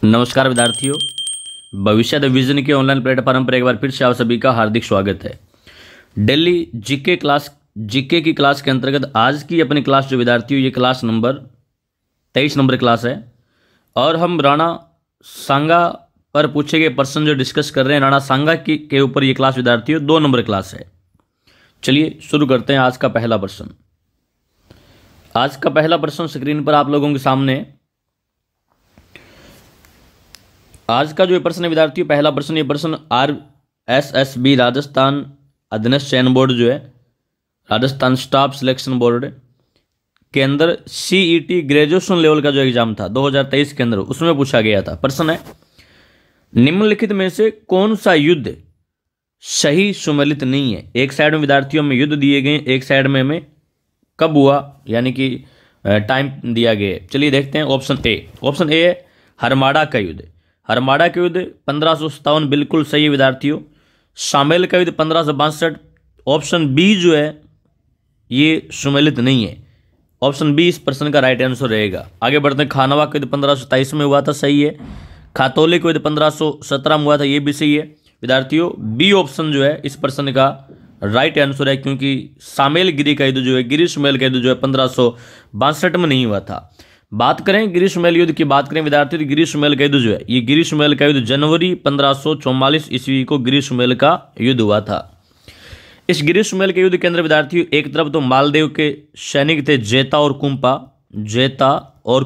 नमस्कार विद्यार्थियों, भविष्य विजन के ऑनलाइन प्लेटफॉर्म पर एक बार फिर से आप सभी का हार्दिक स्वागत है। डेली जीके की क्लास के अंतर्गत आज की अपनी क्लास जो विद्यार्थियों, ये क्लास नंबर 23 नंबर क्लास है और हम राणा सांगा पर पूछे गए प्रश्न जो डिस्कस कर रहे हैं। राणा सांगा के ऊपर ये क्लास विद्यार्थियों 2 नंबर क्लास है। चलिए शुरू करते हैं आज का पहला प्रश्न। आज का पहला प्रश्न स्क्रीन पर आप लोगों के सामने। आज का जो प्रश्न है विद्यार्थियों, पहला प्रश्न, ये प्रश्न RSSB राजस्थान अधीनस्थ चयन बोर्ड जो है, राजस्थान स्टाफ सिलेक्शन बोर्ड के अंदर CET ग्रेजुएशन लेवल का जो एग्जाम था 2023 के अंदर, उसमें पूछा गया था। प्रश्न है, निम्नलिखित में से कौन सा युद्ध सही सुमेलित नहीं है। एक साइड में विद्यार्थियों में युद्ध दिए गए, एक साइड में हमें कब हुआ यानी कि टाइम दिया गया है। चलिए देखते हैं। ऑप्शन ए है हरमाड़ा का युद्ध। हरमाड़ा का युद्ध 1557 बिल्कुल सही है विद्यार्थियों। शामिल का युद्ध 1562। ऑप्शन बी जो है ये सुमेलित नहीं है। ऑप्शन बी इस प्रश्न का राइट आंसर रहेगा। आगे बढ़ते हैं। खानवा का युद्ध 1527 में हुआ था, सही है। खातौली का युद्ध 1517 में हुआ था, ये भी सही है विद्यार्थियों। बी ऑप्शन जो है इस प्रश्न का राइट आंसर है, क्योंकि सामेलगिरी का युद्ध जो है, गिरी सुमेल का युद्ध जो है 1562 में नहीं हुआ था। बात करें गिरी सुमेल युद्ध की बात करें विद्यार्थियों, तो गिरी सुमेल का युद्ध जो है, ये गिरी सुमेल का युद्ध जनवरी 1544 ईस्वी को गिरी सुमेल का युद्ध हुआ था। इस गिरी सुमेल के युद्ध के अंदर विद्यार्थियों एक तरफ तो मालदेव के सैनिक थे जेता और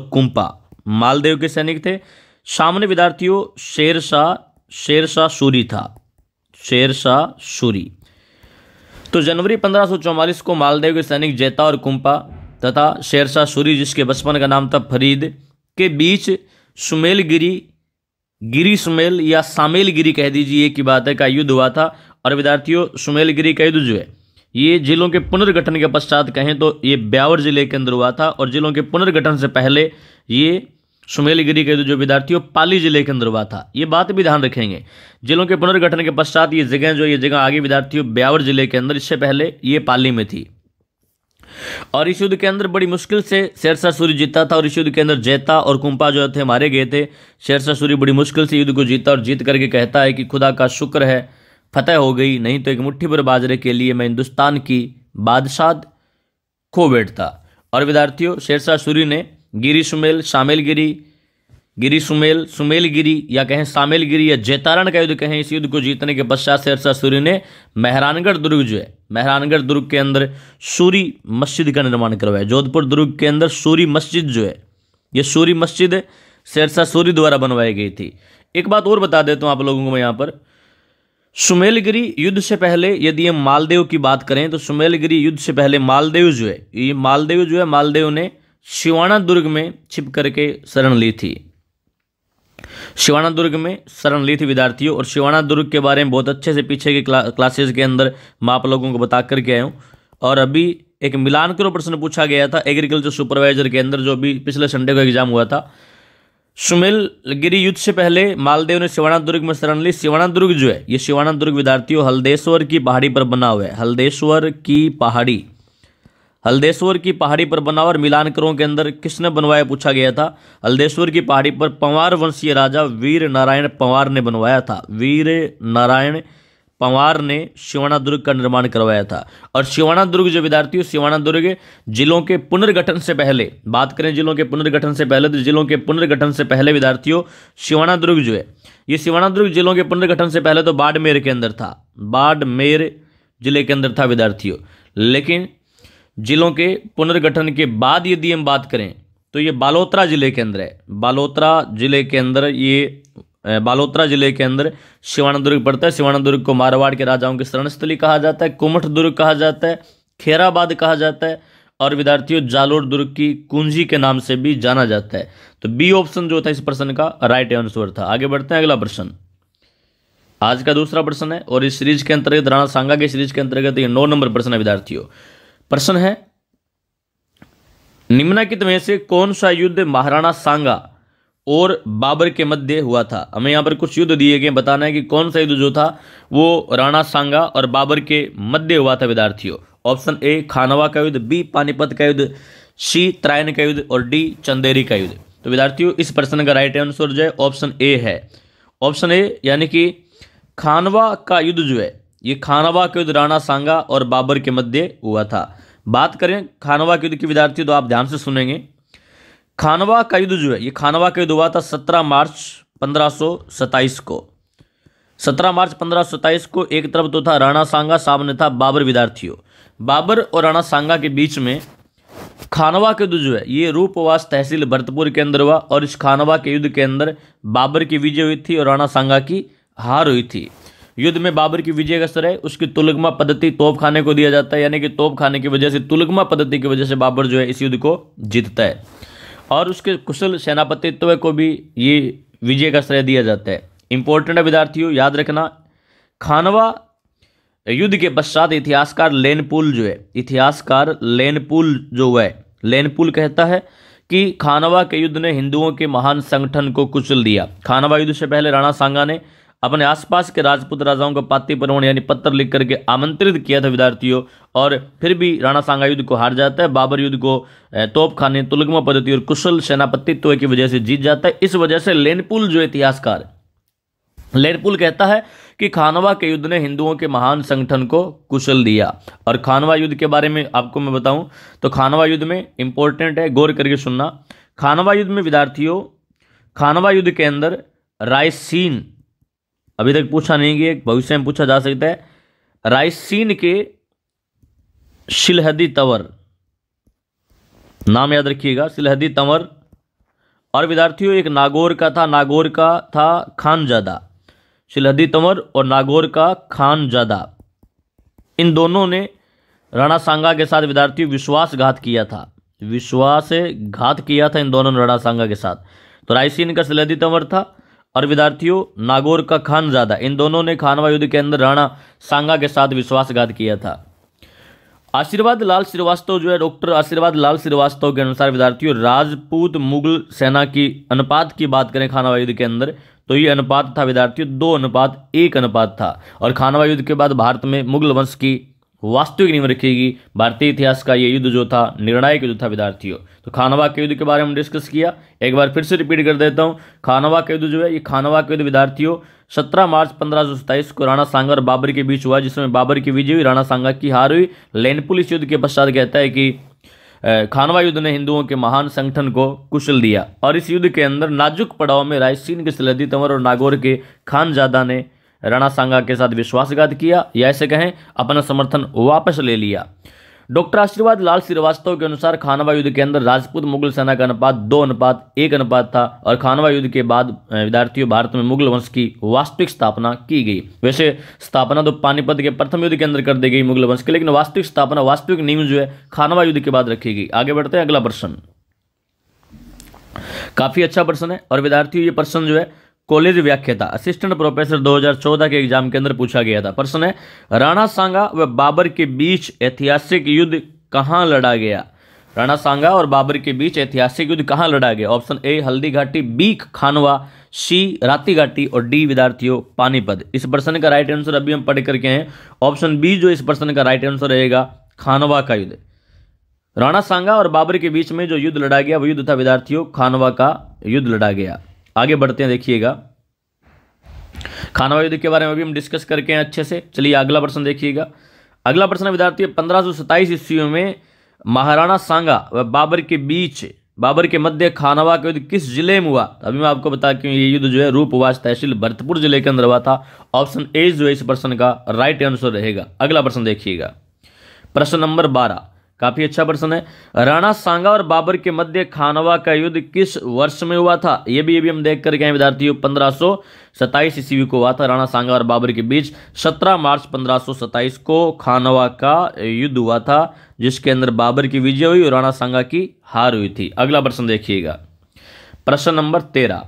कुंपा, मालदेव के सैनिक थे। सामने विद्यार्थियों शेरशाह सूरी था, शेरशाह सूरी। तो जनवरी 1544 को मालदेव के सैनिक जेता और कुंपा तथा शेरशाह सूरी, जिसके बचपन का नाम था फरीद, के बीच गिरी सुमेल या सामेलगिरी कह दीजिए की बात है, का युद्ध हुआ था। और विद्यार्थियों सुमेलगिरी का युद्ध जो है ये जिलों के पुनर्गठन के पश्चात कहें तो ये ब्यावर जिले के अंदर हुआ था, और जिलों के पुनर्गठन से पहले ये सुमेलगिरी का युद्ध जो विद्यार्थियों पाली जिले के अंदर हुआ था। ये बात भी ध्यान रखेंगे। जिलों के पुनर्गठन के पश्चात ये जगह आगे विद्यार्थियों ब्यावर जिले के अंदर, इससे पहले ये पाली में थी। और इस युद्ध के अंदर बड़ी मुश्किल से शेरशाह सूरी जीता था, और इस युद्ध के अंदर जेता और कुंपा जो थे मारे गए थे। शेरशाह सूरी बड़ी मुश्किल से युद्ध को जीता और जीत करके कहता है कि खुदा का शुक्र है फतेह हो गई, नहीं तो एक मुट्ठी भर बाजरे के लिए मैं हिंदुस्तान की बादशाह खो बैठता। और विद्यार्थियों शेरशाह सूरी ने सुमेलगिरी या कहें सामेलगिरी या जैतारण का युद्ध कहें, इस युद्ध को जीतने के पश्चात शेरशाह सूरी ने मेहरानगढ़ दुर्ग जो है, मेहरानगढ़ दुर्ग के अंदर सूरी मस्जिद का निर्माण करवाया। जोधपुर दुर्ग के अंदर सूरी मस्जिद जो है, ये सूरी मस्जिद शेरशाह सूरी द्वारा बनवाई गई थी। एक बात और बता देता हूं आप लोगों को मैं यहाँ पर, सुमेलगिरी युद्ध से पहले यदि हम मालदेव की बात करें तो सुमेलगिरी युद्ध से पहले मालदेव जो है, मालदेव ने शिवाना दुर्ग में छिप करके शरण ली थी, शिवाना दुर्ग में शरण ली थी विद्यार्थियों। और शिवाना दुर्ग के बारे में बहुत अच्छे से पीछे के क्लासेस के अंदर मैं आप लोगों को बता करके आया हूँ। और अभी एक मिलान करो प्रश्न पूछा गया था एग्रीकल्चर सुपरवाइजर के अंदर, जो अभी पिछले संडे को एग्जाम हुआ था। सुमेलगिरी युद्ध से पहले मालदेव ने शिवाना दुर्ग में शरण ली। शिवाना दुर्ग जो है, ये शिवाना दुर्ग विद्यार्थियों हल्देश्वर की पहाड़ी पर बना हुआ है, हल्देश्वर की पहाड़ी पर बना हुआ। और मिलानकरों के अंदर किसने बनवाया पूछा गया था। हल्देश्वर की पहाड़ी पर पंवार वंशीय राजा वीर नारायण पंवार ने बनवाया था। वीर नारायण पंवार ने शिवाना दुर्ग का निर्माण करवाया था। और शिवाना दुर्ग जो विद्यार्थियों, शिवाना दुर्ग जिलों के पुनर्गठन से पहले, बात करें जिलों के पुनर्गठन से पहले, तो जिलों के पुनर्गठन से पहले विद्यार्थियों शिवाना दुर्ग जो है, ये शिवाना दुर्ग जिलों के पुनर्गठन से पहले तो बाड़मेर के अंदर था, बाड़मेर जिले के अंदर था विद्यार्थियों। लेकिन जिलों के पुनर्गठन के बाद यदि हम बात करें तो ये बालोतरा जिले के अंदर है। बालोतरा जिले के अंदर शिवाना दुर्ग पड़ता है। शिवाना दुर्ग को मारवाड़ के राजाओं की शरणस्थली कहा जाता है, कुमठ दुर्ग कहा जाता है, खेराबाद कहा जाता है, और विद्यार्थियों जालोर दुर्ग की कुंजी के नाम से भी जाना जाता है। तो बी ऑप्शन जो था इस प्रश्न का राइट आंसर था। आगे बढ़ते हैं, अगला प्रश्न आज का दूसरा प्रश्न है, और इस सीरीज के अंतर्गत, राणा सांगा के सीरीज के अंतर्गत ये 9 नंबर प्रश्न है विद्यार्थियों। प्रश्न है, निम्नलिखित में से कौन सा युद्ध महाराणा सांगा और बाबर के मध्य हुआ था। हमें यहाँ पर कुछ युद्ध दिए गए, बताना है कि कौन सा युद्ध जो था वो राणा सांगा और बाबर के मध्य हुआ था विद्यार्थियों। ऑप्शन ए खानवा का युद्ध, बी पानीपत का युद्ध, सी त्रायन का युद्ध और डी चंदेरी का युद्ध। तो विद्यार्थियों इस प्रश्न का राइट आंसर जो है ऑप्शन ए है। ऑप्शन ए यानी कि खानवा का युद्ध जो है, ये खानवा का युद्ध राणा सांगा और बाबर के मध्य हुआ था। बात करें खानवा के युद्ध की विद्यार्थी तो आप ध्यान से सुनेंगे। खानवा का युद्ध जो है, ये खानवा का युद्ध हुआ था 17 मार्च 1527 को। 17 मार्च 1527 को एक तरफ तो था राणा सांगा, सामने था बाबर। विद्यार्थियों बाबर और राणा सांगा के बीच में खानवा के युद्ध जो है ये रूपवास तहसील भरतपुर के अंदर हुआ, और इस खानवा के युद्ध के अंदर बाबर की विजय हुई थी और राणा सांगा की हार हुई थी। युद्ध में बाबर की विजय का श्रेय उसकी तुलगमा पद्धति तोप खाने को दिया जाता है, यानी कि तोप खाने की वजह से, तुलगमा पद्धति की वजह से बाबर जो है इस युद्ध को जीतता है, और उसके कुशल सेनापतित्व को भी ये विजय का श्रेय दिया जाता है। इंपॉर्टेंट है विद्यार्थियों, याद रखना। खानवा युद्ध के पश्चात इतिहासकार लेनपुल जो है, इतिहासकार लेनपुल जो है, लेनपुल कहता है कि खानवा के युद्ध ने हिंदुओं के महान संगठन को कुचल दिया। खानवा युद्ध से पहले राणा सांगा ने अपने आसपास के राजपूत राजाओं को पाती परवण यानी पत्र लिख करके आमंत्रित किया था विद्यार्थियों, और फिर भी राणा सांगा युद्ध को हार जाता है। बाबर युद्ध को तोप खाने, तुलगमा पद्धति और कुशल सेनापतित्व की वजह से जीत जाता है। इस वजह से लेनपुल जो इतिहासकार लेनपुल कहता है कि खानवा के युद्ध ने हिंदुओं के महान संगठन को कुचल दिया। और खानवा युद्ध के बारे में आपको मैं बताऊं तो खानवा युद्ध में इंपॉर्टेंट है, गौर करके सुनना। खानवा युद्ध में विद्यार्थियों, खानवा युद्ध के अंदर रायसीन, अभी तक पूछा नहीं गया, भविष्य में पूछा जा सकता है, रायसीन के शिलहदी तंवर, नाम याद रखिएगा, शिलहदी तंवर। और विद्यार्थियों एक नागौर का था, नागौर का था खानजादा। शिलहदी तंवर और नागौर का खानजादा, इन दोनों ने राणा सांगा के साथ विद्यार्थियों विश्वासघात किया था, विश्वासघात किया था इन दोनों ने राणा सांगा के साथ। तो रायसीन का शिलहदी तंवर था और विद्यार्थियों नागौर का खानजादा, इन दोनों ने खानवा युद्ध के अंदर राणा सांगा के साथ विश्वासघात किया था। आशीर्वाद लाल श्रीवास्तव जो है, डॉक्टर आशीर्वाद लाल श्रीवास्तव के अनुसार विद्यार्थियों राजपूत मुगल सेना की अनुपात की बात करें खानवा युद्ध के अंदर तो ये अनुपात था विद्यार्थियों 2:1 अनुपात था। और खानवा युद्ध के बाद भारत में मुगल वंश की वास्तविक नींव रखेगी। भारतीय इतिहास का ये युद्ध जो था निर्णायक युद्ध था विद्यार्थियों। तो खानवा के युद्ध के बारे में डिस्कस किया, एक बार फिर से रिपीट कर देता हूं। खानवा के युद्ध जो है, ये खानवा के युद्ध विद्यार्थियों 17 मार्च 1527 को राणा सांगा और बाबर के बीच हुआ, जिसमें बाबर की विजय हुई, राणा सांगा की हार हुई। लेनपुल इस युद्ध के पश्चात कहता है कि खानवा युद्ध ने हिंदुओं के महान संगठन को कुचल दिया। और इस युद्ध के अंदर नाजुक पड़ाव में रायसीन के शिलहदी तंवर और नागौर के खानजादा ने राणा सांगा के साथ विश्वासघात किया, या ऐसे कहें अपना समर्थन वापस ले लिया। डॉक्टर आशीर्वाद लाल श्रीवास्तव के अनुसार खानवा युद्ध के अंदर राजपूत मुगल सेना का अनुपात 2:1 अनुपात था। और खानवा युद्ध के बाद विद्यार्थियों भारत में मुगल वंश की वास्तविक स्थापना की गई। वैसे स्थापना तो पानीपत के प्रथम युद्ध के अंदर कर दी गई मुगल वंश की, लेकिन वास्तविक स्थापना, वास्तविक नींव जो है खानवा युद्ध के बाद रखी गई। आगे बढ़ते हैं, अगला प्रश्न काफी अच्छा प्रश्न है। और विद्यार्थियों ये प्रश्न जो है कॉलेज व्याख्याता असिस्टेंट प्रोफेसर 2014 के एग्जाम के अंदर पूछा गया था। प्रश्न है राणा सांगा व बाबर के बीच ऐतिहासिक युद्ध कहां लड़ा गया? राणा सांगा और बाबर के बीच ऐतिहासिक युद्ध कहां लड़ा गया? Option A Haldi Ghati, B खानवा, सी राती घाटी और डी विद्यार्थियों पानीपत। इस प्रश्न का राइट आंसर अभी हम पढ़ करके हैं। ऑप्शन बी जो इस प्रश्न का राइट आंसर रहेगा खानवा का युद्ध। राणा सांगा और बाबर के बीच में जो युद्ध लड़ा गया वो युद्ध था विद्यार्थियों खानवा का युद्ध लड़ा गया। आगे बढ़ते हैं, देखिएगा खानवा युद्ध के बारे में अभी हम डिस्कस करके हैं अच्छे से। चलिए अगला प्रश्न देखिएगा। अगला प्रश्न विद्यार्थियों 1527 ईस्वी में महाराणा सांगा व बाबर के बीच, बाबर के मध्य खानवा का युद्ध किस जिले में हुआ? अभी मैं आपको बता कि ये युद्ध जो है रूपवास तहसील भरतपुर जिले के अंदर हुआ था। ऑप्शन ए जो है इस प्रश्न का राइट आंसर रहेगा। अगला प्रश्न देखिएगा, प्रश्न नंबर 12, काफी अच्छा प्रश्न है। राणा सांगा और बाबर के मध्य खानवा का युद्ध किस वर्ष में हुआ था? ये भी हम देख करके आए विद्यार्थियों 1527 ईस्वी को हुआ था। राणा सांगा और बाबर के बीच 17 मार्च 1527 को खानवा का युद्ध हुआ था, जिसके अंदर बाबर की विजय हुई और राणा सांगा की हार हुई थी। अगला प्रश्न देखिएगा, प्रश्न नंबर 13,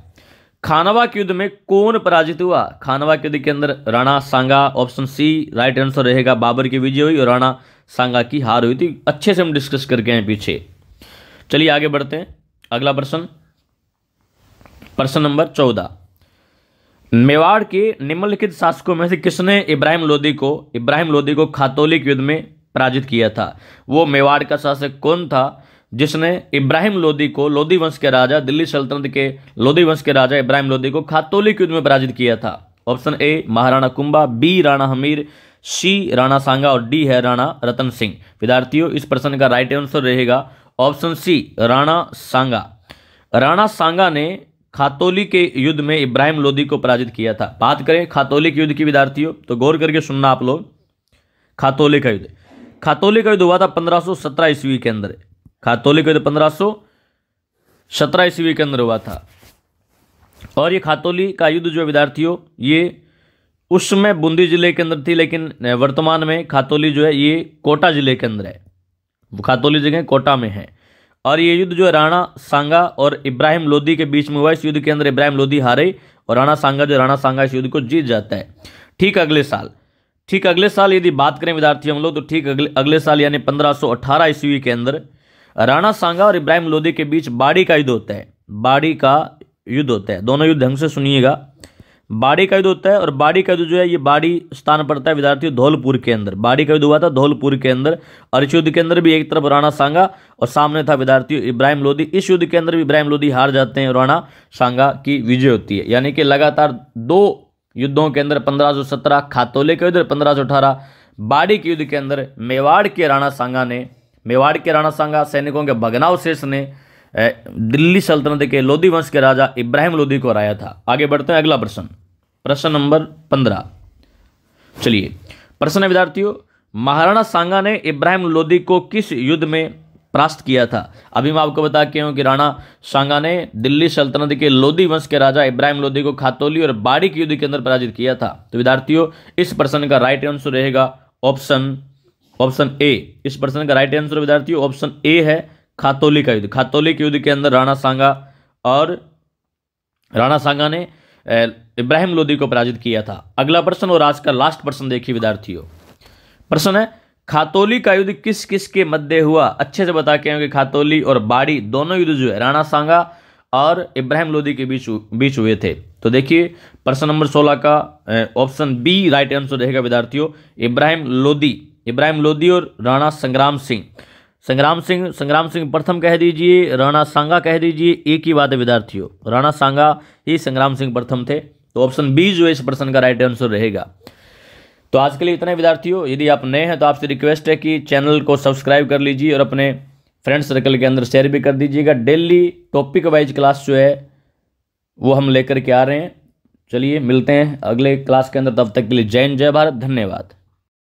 खानवा के युद्ध में कौन पराजित हुआ? खानवा के युद्ध के अंदर राणा सांगा, ऑप्शन सी राइट आंसर रहेगा, बाबर की विजय हुई और राणा सांगा की हार हुई थी। अच्छे से हम डिस्कस करके हैं पीछे। चलिए आगे बढ़ते हैं, अगला प्रश्न, प्रश्न नंबर 14, मेवाड़ के निम्नलिखित शासकों में से किसने इब्राहिम लोदी को खातौली के युद्ध में पराजित किया था? वो मेवाड़ का शासक कौन था जिसने इब्राहिम लोदी को, लोदी वंश के राजा, दिल्ली सल्तनत के लोदी वंश के राजा इब्राहिम लोदी को खातोलिक युद्ध में पराजित किया था? Option A Maharana Kumbha, B Rana Hamir, C Rana Sanga और डी है राणा रतन सिंह। विद्यार्थियों, इस प्रश्न का राइट आंसर रहेगा ऑप्शन सी राणा सांगा। राणा सांगा ने खातोली के युद्ध में इब्राहिम लोदी को पराजित किया था। बात करें खातोली के युद्ध की विद्यार्थियों, तो गौर करके सुनना आप लोग। खातोली का युद्ध हुआ था 1517 ईस्वी के अंदर। खातोली का युद्ध 1517 ईस्वी के अंदर हुआ था। और ये खातोली का युद्ध जो विद्यार्थियों, ये उस समय बूंदी जिले के अंदर थी, लेकिन वर्तमान में खातोली जो है ये कोटा जिले के अंदर है। खातोली जगह कोटा में है। और ये युद्ध जो है राणा सांगा और इब्राहिम लोदी के बीच में हुआ। इस युद्ध के अंदर इब्राहिम लोदी हारे और राणा सांगा इस युद्ध को जीत जाता है। ठीक अगले साल यदि बात करें विद्यार्थी हम लोग, तो ठीक अगले साल यानी 1518 ईस्वी के अंदर राणा सांगा और इब्राहिम लोदी के बीच बाड़ी का युद्ध होता है। बाड़ी का युद्ध होता है। दोनों युद्ध ढंग से सुनिएगा। बाड़ी का युद्ध होता है और बाड़ी का युद्ध जो है ये बाड़ी स्थान पड़ता है विद्यार्थियों धौलपुर के अंदर। बाड़ी का युद्ध हुआ था धौलपुर के अंदर। और इस युद्ध के अंदर भी एक तरफ राणा सांगा और सामने था विद्यार्थियों इब्राहिम लोदी। इस युद्ध के अंदर भी इब्राहिम लोदी हार जाते हैं, राणा सांगा की विजय होती है। यानी कि लगातार 2 युद्धों के अंदर 1517 खातोले के युद्ध, 1518 बाड़ी के युद्ध के अंदर मेवाड़ के राणा सांगा सैनिकों के भग्नावशेष ने दिल्ली सल्तनत के लोदी वंश के राजा इब्राहिम लोदी को हराया था। आगे बढ़ते हैं, अगला प्रश्न नंबर 15। चलिए, प्रश्न है विद्यार्थियों, महाराणा सांगा ने इब्राहिम लोदी को किस युद्ध में परास्त किया था? अभी मैं आपको बता के हूं कि राणा सांगा ने दिल्ली सल्तनत के लोदी वंश के राजा इब्राहिम लोदी को खातोली और बाड़ी के युद्ध के अंदर पराजित किया था। तो विद्यार्थियों, इस प्रश्न का राइट आंसर रहेगा ऑप्शन ए। इस प्रश्न का राइट आंसर विद्यार्थियों ऑप्शन ए है, खातोली का युद्ध। खातोली के युद्ध के अंदर राणा सांगा ने इब्राहिम लोदी को पराजित किया था। अगला प्रश्न और आज का लास्ट प्रश्न देखिए विद्यार्थियों। प्रश्न है, खातोली का युद्ध किस किस के मध्य हुआ? अच्छे से बता के हैं कि खातोली और बाड़ी दोनों युद्ध जो है राणा सांगा और इब्राहिम लोदी के बीच हुए थे। तो देखिए, प्रश्न नंबर 16 का ऑप्शन बी राइट आंसर रहेगा विद्यार्थियों, इब्राहिम लोदी और राणा संग्राम सिंह प्रथम कह दीजिए, राणा सांगा कह दीजिए, एक ही बात है विद्यार्थियों, राणा सांगा ही संग्राम सिंह प्रथम थे। तो ऑप्शन बी जो है इस प्रश्न का राइट आंसर रहेगा। तो आज के लिए इतना विद्यार्थियों। यदि आप नए हैं तो आपसे रिक्वेस्ट है कि चैनल को सब्सक्राइब कर लीजिए और अपने फ्रेंड सर्कल के अंदर शेयर भी कर दीजिएगा। डेली टॉपिक वाइज क्लास जो है वो हम लेकर के आ रहे हैं। चलिए, मिलते हैं अगले क्लास के अंदर। तब तक के लिए जय हिंद, जय भारत, धन्यवाद।